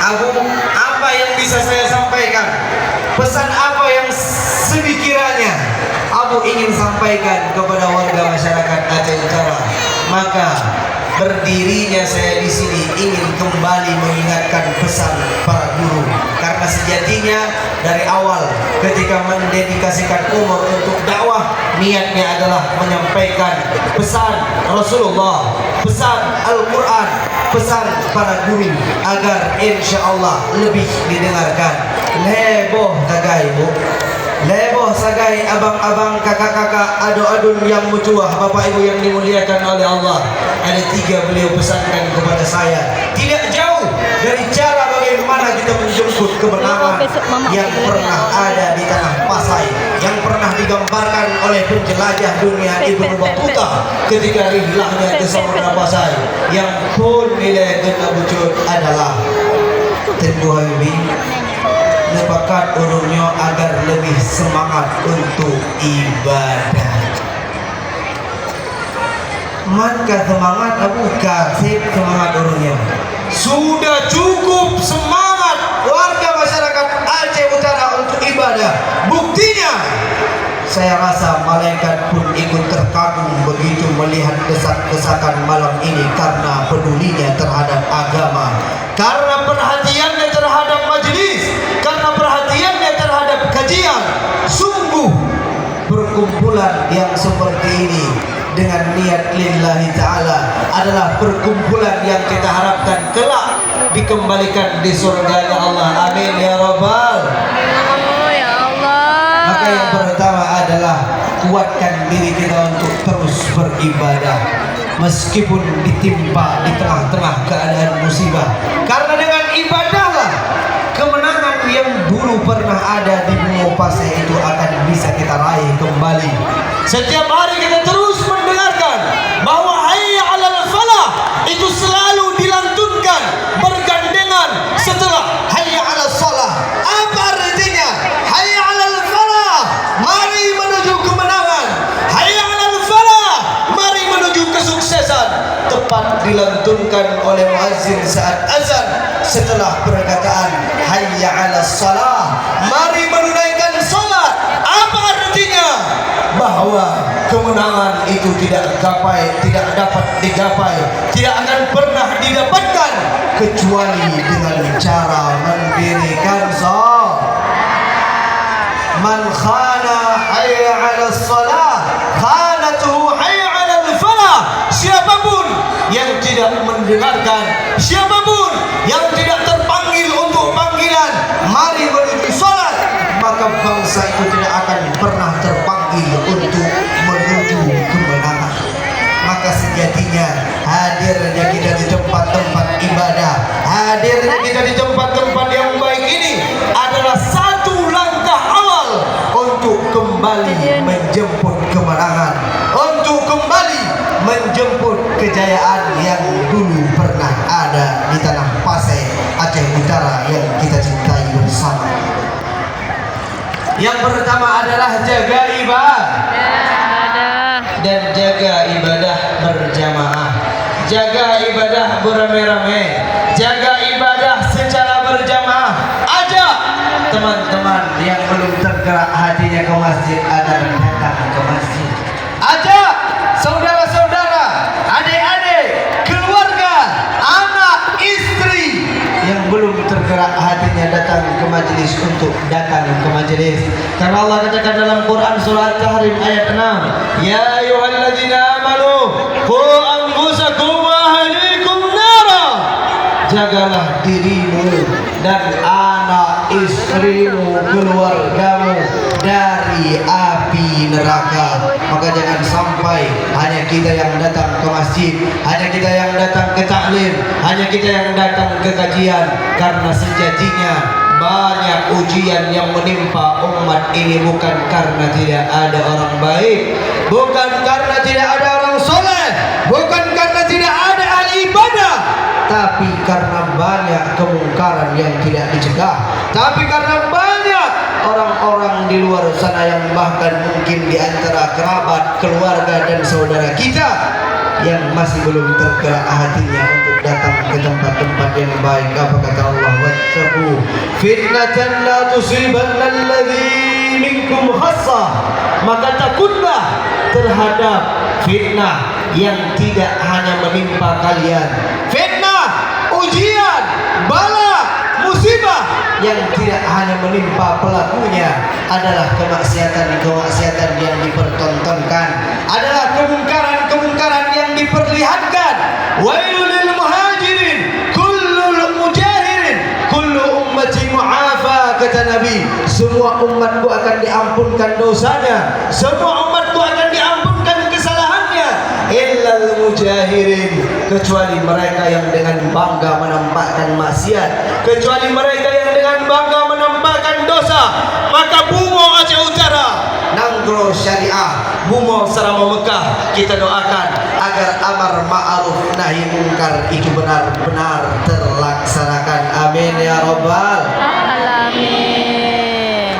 Abu, apa yang bisa saya sampaikan? Pesan apa yang sekiranya Abu ingin sampaikan kepada warga masyarakat Aceh Utara? Maka berdirinya saya di sini ingin kembali mengingatkan pesan para guru, karena sejatinya dari awal ketika mendedikasikan umur untuk dakwah, niatnya adalah menyampaikan pesan Rasulullah, pesan Al-Quran, pesan para guru agar insya Allah lebih didengarkan. Leboh tagai bu, leboh sagai abang-abang, kakak-kakak, adu-adun yang mucuah, bapak ibu yang dimuliakan oleh Allah. Ada 3 beliau pesankan kepada saya. Tidak jauh dari cara bagaimana kita menjemput kemenangan yang pernah ada di tanah Pasai, yang pernah digambarkan oleh penjelajah dunia Ibnu Battuta ketika rihlahnya ke Samudra Pasai. Yang pun nilai kena wujud adalah Tengku Habibie lepakat urungnya agar lebih semangat untuk ibadah. Maka semangat Abu Kasib semangat urungnya. Sudah cukup semangat warga masyarakat Aceh Utara untuk ibadah. Buktinya saya rasa malaikat pun ikut terkagum begitu melihat desak-desakan malam ini karena pedulinya terhadap agama, karena perhatiannya terhadap majelis, karena perhatiannya terhadap kajian. Sungguh perkumpulan yang seperti ini dengan niat lillahi ta'ala adalah perkumpulan yang kita harapkan kelak dikembalikan di surga Allah. Amin ya rabbal. Maka yang pertama adalah kuatkan diri kita untuk terus beribadah meskipun ditimpa di tengah-tengah keadaan musibah, karena dengan ibadahlah kemenangan yang dulu pernah ada di Bungo Pasai itu akan bisa kita raih kembali. Setiap hari kita terus mendengarkan bahwa hayya 'alal falah itu selalu dilantunkan bergandengan setelah hayya 'alas shalah. Apa artinya? Hayya 'alal falah, mari menuju kemenangan. Hayya 'alal falah, mari menuju kesuksesan. Tepat dilantunkan oleh muazzin saat azan setelah perkataan hayya 'alas shalah, mari menunaikan salat. Apa artinya? Bahwa kemenangan itu tidak dapat digapai, tidak akan pernah didapatkan kecuali dengan cara mendirikan salat. Man khana hayya 'alas salah, khanatuhu hayya 'alal falah. Siapapun yang tidak mendengarkan, siapapun yang tidak terpanggil untuk panggilan mari menuju salat, maka bangsa itu tidak akan pernah terpanggil untuk menuju kemenangan. Maka sejatinya hadirnya kita di tempat-tempat ibadah, hadirnya kita di tempat-tempat yang baik ini adalah satu langkah awal untuk kembali menjemput kemenangan, untuk kembali menjemput kejayaan yang dulu pernah ada di tanah Pasai Aceh Utara yang kita cintai bersama. Yang pertama adalah jaga ibadah dan jaga ibadah berjamaah, jaga ibadah beramai-ramai, jaga ibadah secara berjamaah. Ajak teman-teman yang belum tergerak hatinya ke masjid agar datang ke masjid. Ajak saudara-saudara, adik-adik, keluarga, anak, istri yang belum tergerak hatinya datang ke majelis untuk datang ke majelis. Karena Allah katakan dalam Quran surah Tahrim ayat 6, ya ayyuhalladzina amanu qu anfusakum wa ahlikum nara. Jagalah dirimu dan anak istrimu, keluargamu dari api neraka. Maka jangan sampai hanya kita yang datang ke masjid, hanya kita yang datang ke taklim, hanya kita yang datang ke kajian, karena sejatinya banyak ujian yang menimpa umat ini bukan karena tidak ada orang baik, bukan karena tidak ada orang soleh, bukan karena tidak ada ahli ibadah, tapi karena banyak kemungkaran yang tidak dicegah, tapi karena banyak orang-orang di luar sana yang bahkan mungkin di antara kerabat, keluarga dan saudara kita yang masih belum tergerak hatinya untuk datang ke tempat-tempat yang baik. Apa kata Allah? wattaqu fitnatan la tusibanna alladzi minkum khassah. Maka takutlah terhadap fitnah yang tidak hanya menimpa kalian. Fitnah, ujian, bala, musibah yang tidak hanya menimpa pelakunya adalah kemaksiatan-kemaksiatan yang dipertontonkan, adalah kemungkaran-kemungkaran yang diperlihatkan. Wailul lil muhajirin kullul mujahirin kullu ummati mu'afa, kata Nabi. Semua umatku akan diampunkan dosanya, semua umatku akan diampunkan kesalahannya, illal mujahirin, kecuali mereka yang dengan bangga menampakkan maksiat, kecuali mereka yang dengan bangga menampakkan dosa. Maka Bungo Aceh Utara, Nanggro Syariah, Bungo Sarama Mekah, kita doakan agar amar ma'ruf nahi mungkar itu benar-benar terlaksanakan. Amin ya rabbal alamin.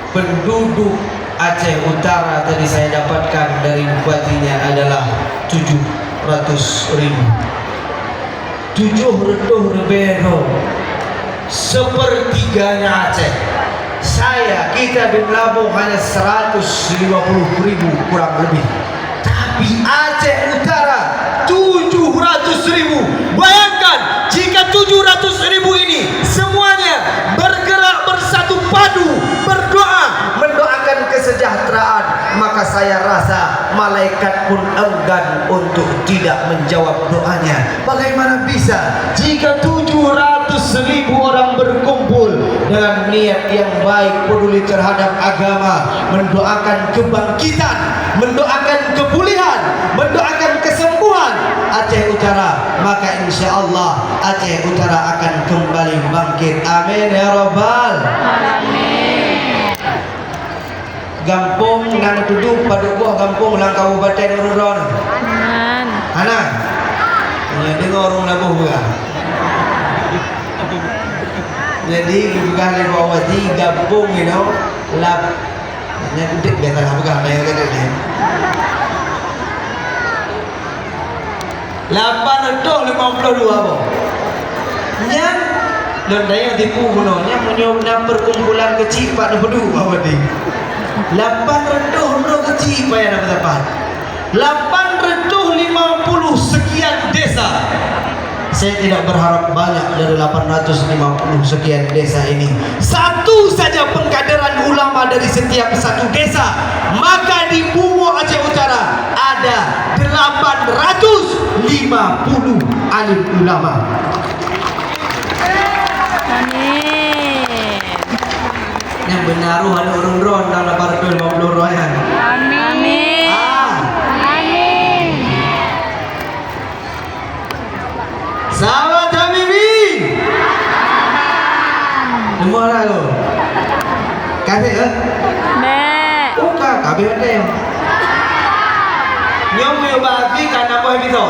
Penduduk Aceh Utara tadi saya dapatkan dari bupatinya adalah 700.000. 700.000, sepertiganya Aceh. Kita di Lampung hanya 150.000 kurang lebih. Tapi Aceh Utara 700.000. Bayangkan jika 700.000 ini semuanya bergerak bersatu padu, berdoa, mendoakan kesejahteraan, maka saya rasa malaikat pun enggan untuk tidak menjawab doanya. Bagaimana bisa jika 700.000 orang berkumpul dengan niat yang baik, peduli terhadap agama, mendoakan kebangkitan, mendoakan kepulihan, mendoakan kesembuhan Aceh Utara, maka insya Allah Aceh Utara akan kembali bangkit. Amin ya rabbal alamin. Gampung nang duduk pada buah gampung lang Kabupaten Urun. Anak, ya dengar orang Labuh juga. Jadi juga Lewati gampung, you know, lap. Nyantik biasa lah bukan apa yang kena ni. 852 apa? Yang dan daya tipu gunanya punya perkumpulan kecil pada bedu apa ni? 800 kecil apa yang dapat? 850 sekian desa. Saya tidak berharap banyak dari 850 sekian desa ini. Satu saja pengkaderan ulama dari setiap satu desa, maka di Bungo Aceh Utara ada 850 alim ulama. Amin. Yang benar ada orang ron dalam 850 royan. Amin. Sahabat Habibi, semua lalu kasih ke? Buka kabeh ada. Nyom yo bagi karena apa itu?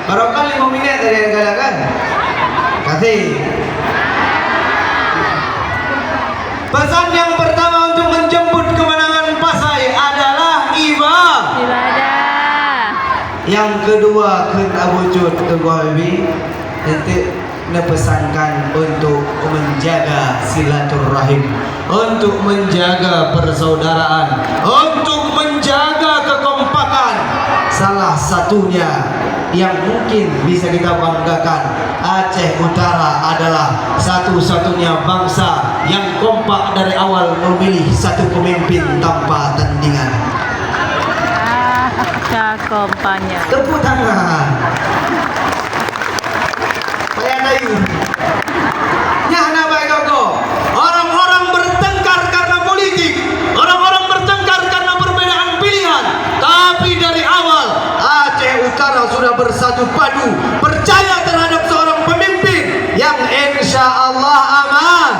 Barangkali 5 minit dari yang katakan. Kasih. Pesan yang pertama untuk menjemput kemenangan Pasai adalah ibadah. Yang kedua kena wujud Tuan Habib nanti pesankan untuk menjaga silaturahim, untuk menjaga persaudaraan, untuk menjaga kekompakan. Salah satunya yang mungkin bisa kita banggakan, Aceh Utara adalah satu-satunya bangsa yang kompak dari awal memilih satu pemimpin tanpa tandingan. Kompanya. Tepuk tangan. Saya naik. Nyana baik kau. Orang-orang bertengkar karena politik, orang-orang bertengkar karena perbedaan pilihan. Tapi dari awal Aceh Utara sudah bersatu padu, percaya terhadap seorang pemimpin yang insya Allah aman.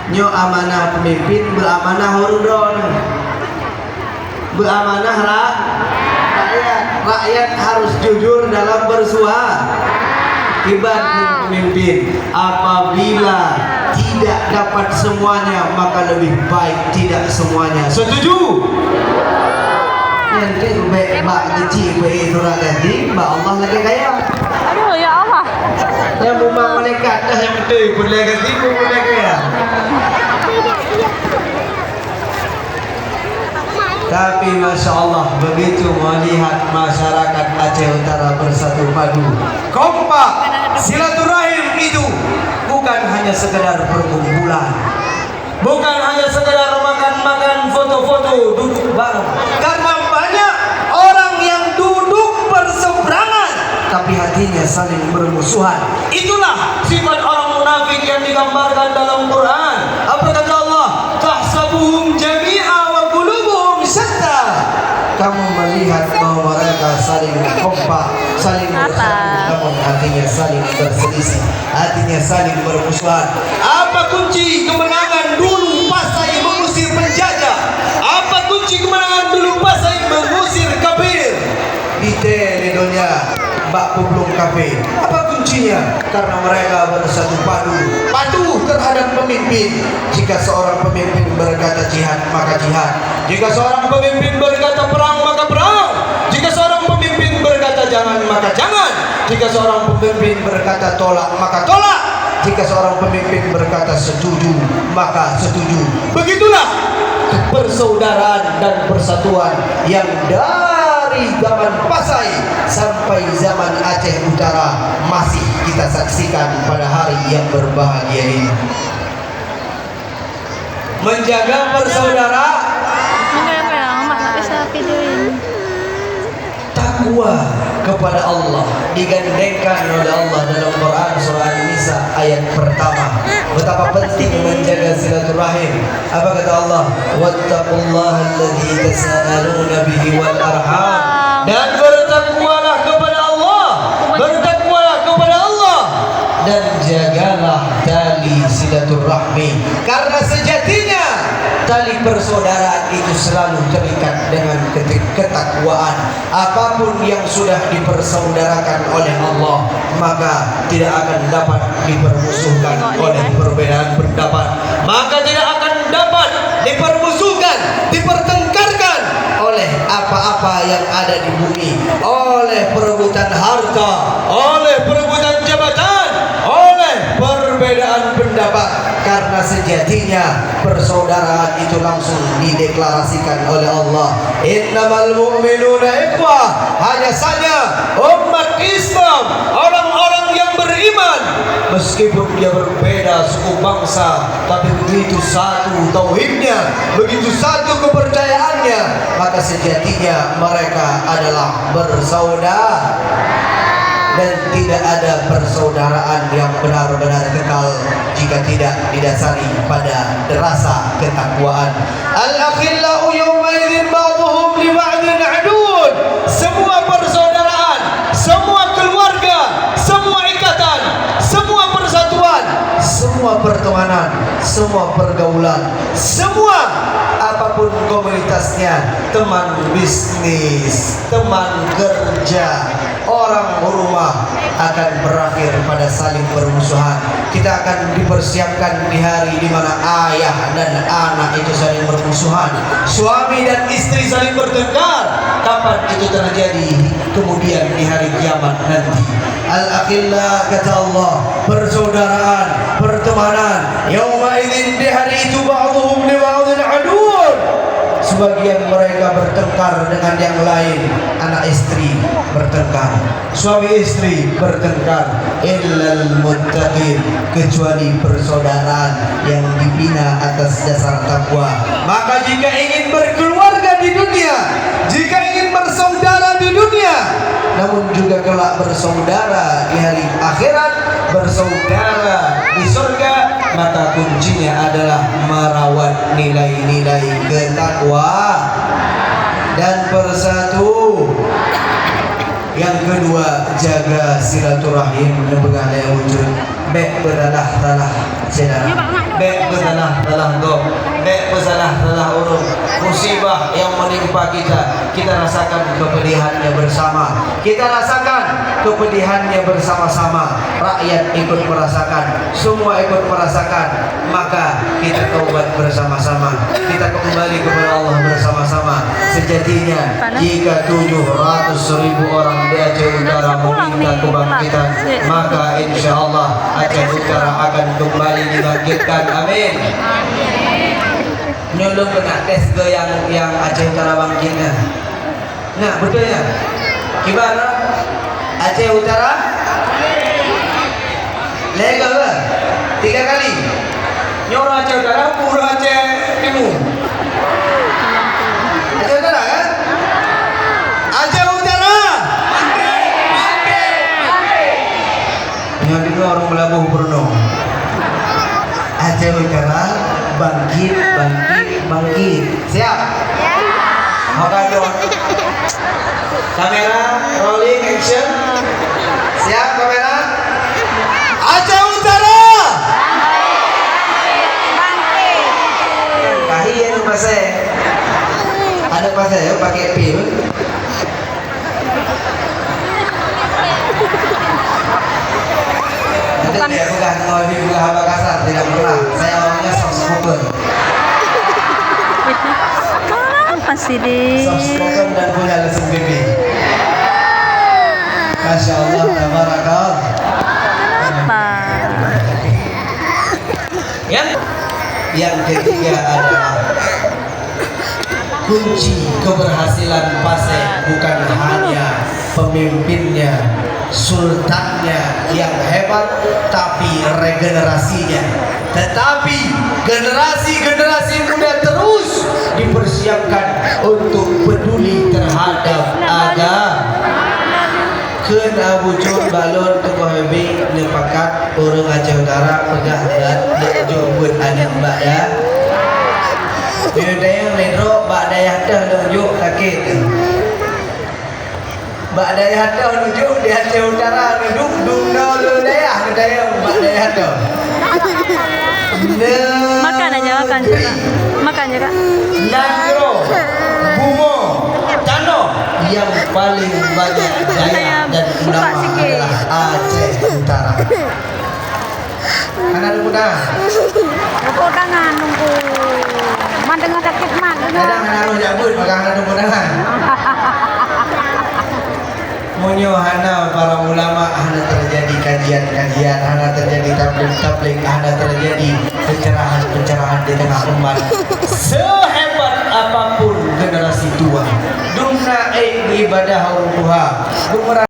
Nyo amanah pemimpin, beramanah hurudon. Beramanah rakyat harus jujur dalam bersuara. Ibarat pemimpin, apabila tidak dapat semuanya maka lebih baik tidak semuanya. Setuju? Nanti mbak kecil mbak surah tadi mbak Allah lagi kaya. saya betul boleh ketipu boleh kaya. Tapi Masya Allah begitu melihat masyarakat Aceh Utara bersatu padu kompak, silaturahim itu bukan hanya sekedar perkumpulan, bukan hanya sekedar makan-makan, foto-foto, duduk bareng. Karena banyak orang yang duduk berseberangan tapi hatinya saling bermusuhan. Itulah sifat orang munafik yang digambarkan dalam Quran. Apa kata Allah? Tahsabuhum jami'a wa qulubuhum syatta. Kamu melihat bahwa mereka saling kompak, saling bersatu, namun hatinya saling berselisih, hatinya saling bermusuhan. Apa kunci kemenangan dulu Pasai mengusir penjajah? Apa kunci kemenangan dulu Pasai mengusir kafir? Di dunia bak belum kafir. Apa kuncinya? Karena mereka bersatu patuh terhadap pemimpin. Jika seorang pemimpin berkata jihad, maka jihad. Jika seorang pemimpin berkata perang, maka perang. Jika seorang pemimpin berkata jangan, maka jangan. Jika seorang pemimpin berkata tolak, maka tolak. Jika seorang pemimpin berkata setuju, maka setuju. Begitulah persaudaraan dan persatuan yang dari zaman Pasai sampai zaman Aceh Utara masih kita saksikan pada hari yang berbahagia ini. Menjaga persaudaraan, takwa kepada Allah digandengkan oleh Allah dalam Quran surah An-Nisa ayat pertama. Betapa penting menjaga silaturahim. Apa kata Allah? Wattaqullaha alladzi tasaaluna bihi wal arham. Dan bertakwalah kepada Allah, bertakwalah kepada Allah, dan jagalah tali silaturahmi. Karena sejatinya tali persaudaraan itu selalu terikat dengan ketakwaan. Apapun yang sudah dipersaudarakan oleh Allah, maka tidak akan dapat dipermusuhkan oleh perbedaan pendapat. Maka tidak akan dapat dipermusuhkan, dipertengkarkan oleh apa-apa yang ada di bumi, oleh perebutan harta, oleh perebutan jabatan, oleh perbedaan pendapat. Karena sejatinya persaudaraan itu langsung dideklarasikan oleh Allah. Innamal mu'minuna ikhwah. Hanya saja umat Islam, orang-orang yang beriman, meskipun dia berbeda suku bangsa, tapi begitu satu tauhidnya, begitu satu kepercayaannya, maka sejatinya mereka adalah bersaudara. Dan tidak ada persaudaraan yang benar-benar kekal jika tidak didasari pada rasa ketakwaan. Al-akhillau yawma idzin ba'dhum li ba'din aduun. Semua persaudaraan, semua keluarga, semua ikatan, semua persatuan, semua pertemanan, semua pergaulan, semua apapun komunitasnya, teman bisnis, teman kerja, orang rumah, akan berakhir pada saling bermusuhan. Kita akan dipersiapkan di hari di mana ayah dan anak itu saling bermusuhan, suami dan istri saling bertengkar. Kapan itu terjadi? Kemudian di hari kiamat nanti. Al-akhilla kata Allah, persaudaraan, pertemanan, yauma idzin, di hari itu ba'dhum li ba'dhin aduun. Sebagian mereka bertengkar dengan yang lain. Anak istri bertengkar, suami istri bertengkar. Illal muttaqin, kecuali persaudaraan yang dibina atas dasar takwa. Maka jika ingin berkeluarga di dunia, jika ingin bersaudara di dunia, namun juga kelak bersaudara di hari akhirat, bersaudara di surga, maka kuncinya adalah merawat nilai-nilai ketakwaan dan bersatu. Yang kedua, jaga silaturahim nebegah daya wujud. Bek berdalah talah sedara, bek berdalah talah go, bek berdalah talah urung. Musibah yang menimpa kita, kita rasakan kepedihannya bersama, kita rasakan kepedihannya bersama-sama, rakyat ikut merasakan, semua ikut merasakan, maka kita taubat bersama-sama, kita kembali kepada Allah bersama-sama. Sejatinya jika 700.000 orang di Aceh Utara meminta kebangkitan, maka insya Allah Aceh Utara akan kembali dibangkitkan. Amin. Nyolong kena tes ke yang Aceh Utara bangkitnya. Nah, betul ya. Gimana? Aceh Utara? Lega ke? 3 kali. Nyoro Aceh Utara, Puro Aceh Timur. Aceh Utara kan? Aceh Utara. Ini orang Melabuh Purno. Aceh Utara bangkit, bangkit, bangkit. Siap? Makan dong. Kamera, rolling, action. Siap kamera? Aceh Utara. Kahiyah pasai. Ada pasai ya pakai pil. Nanti dia bukan ngomong bukan haba kasar, tidak pernah. Saya orangnya soft spoken. Apa sih deh? Soft spoken dan punya lesung pipi. Masya Allah, tabarakallah. Apa? Yang ketiga adalah kunci keberhasilan Pasai bukan hanya pemimpinnya, sultannya yang hebat, tapi regenerasinya. Tetapi generasi-generasi muda terus dipersiapkan untuk peduli terhadap agama. Kena bucur balon tukang hebi lepakat orang Aceh Utara pegah dan jemput anak mbak ya. Dia yang ledro mbak daya dah nunjuk sakit. Mbak daya dah nunjuk di Aceh Utara nunjuk dung dulu daya mbak daya dah. Makan aja, makan juga. Makan juga. Nagro, Bumo, Tano yang paling banyak daya dan ulama adalah Aceh Utara. Anak muda. Aku tangan nunggu. Mandeng sakit man. Kadang anak jambut maka anak muda. Munyo hana para ulama, hana terjadi kajian-kajian, hana terjadi tabligh, hana terjadi pencerahan-pencerahan di tengah umat. Sehebat apapun generasi tua, dumna ibadah ruha.